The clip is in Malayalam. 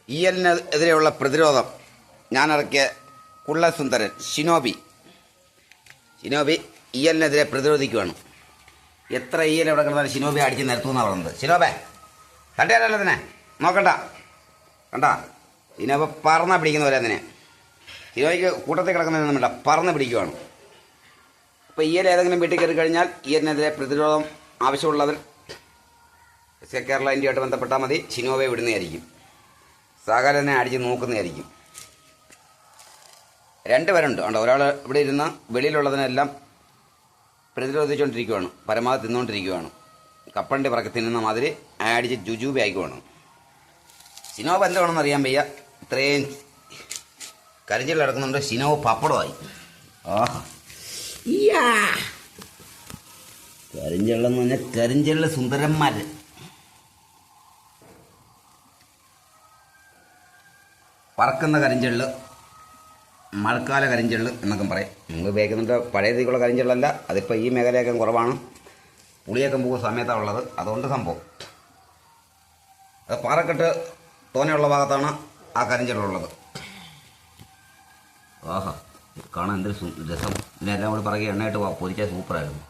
ഈയലിനെതിരെയുള്ള പ്രതിരോധം ഞാനിറക്കിയ കുള്ളസുന്ദരൻ ഷിനോബി ഈയലിനെതിരെ പ്രതിരോധിക്കുകയാണ്. എത്ര ഈയൽ എവിടെ കിടന്നാലും ഷിനോബി അടിച്ച് നിരത്തുമെന്നാണ് പറയുന്നത്. ഷിനോബേ തട്ടിയാലല്ലോ തന്നെ നോക്കണ്ട, കണ്ട ഷിനോബ് പറന്ന പിടിക്കുന്നവരെ അതിനെ. ഷിനോബിക്ക് കൂട്ടത്തിൽ കിടക്കുന്നതൊന്നും വേണ്ട, പറന്ന് പിടിക്കുകയാണ്. അപ്പോൾ ഈയൽ ഏതെങ്കിലും വീട്ടിൽ കയറി കഴിഞ്ഞാൽ ഈയലിനെതിരെ പ്രതിരോധം ആവശ്യമുള്ളവർ കേരള ഇന്ത്യയായിട്ട് ബന്ധപ്പെട്ടാൽ മതി. ഷിനോബയെ വിടുന്നതായിരിക്കും, സകലനെ അടിച്ച് നോക്കുന്നതായിരിക്കും. രണ്ടുപേരുണ്ട് കണ്ടോ, ഒരാൾ ഇവിടെ ഇരുന്ന് വെളിയിലുള്ളതിനെല്ലാം പ്രതിരോധിച്ചുകൊണ്ടിരിക്കുകയാണ്, പരമാവധി തിന്നുകൊണ്ടിരിക്കുകയാണ്. കപ്പണ്ടി പറക്കി തിന്നുന്ന മാതിരി അടിച്ച് ജുജൂബി ആയിക്കുവാണ്. ഷിനോബ് എന്താണെന്ന് അറിയാൻ വയ്യ, ഇത്രയും കരിഞ്ചെല്ല് കിടക്കുന്നുണ്ട്. ഷിനോബ് പപ്പടമായി. ആഹാ കരിഞ്ചെള്ളെന്ന് പറഞ്ഞാൽ കരിഞ്ചെള്ള് സുന്ദരന്മാർ. പറക്കുന്ന കരിഞ്ചെള്ള്, മഴക്കാല കരിഞ്ചെള്ള് എന്നൊക്കെ പറയും. നിങ്ങൾ ഉപയോഗിക്കുന്നുണ്ട് പഴയ രീതിക്കുള്ള കരിഞ്ചെള്ളല്ല, അതിപ്പോൾ ഈ മേഖലയൊക്കെ കുറവാണ്. പുളിയൊക്കെ പോകുന്ന സമയത്താണ് ഉള്ളത്, അതുകൊണ്ട് സംഭവം. അത് പാറക്കെട്ട് തോനെയുള്ള ഭാഗത്താണ് ആ കരിഞ്ചെള്ളുള്ളത്. ആഹാ കാണാൻ എന്തൊരു രസം. ഇതിനെല്ലാം കൂടി പറക്കി എണ്ണയിട്ട് പൊരിച്ചാൽ സൂപ്പറായിരുന്നു.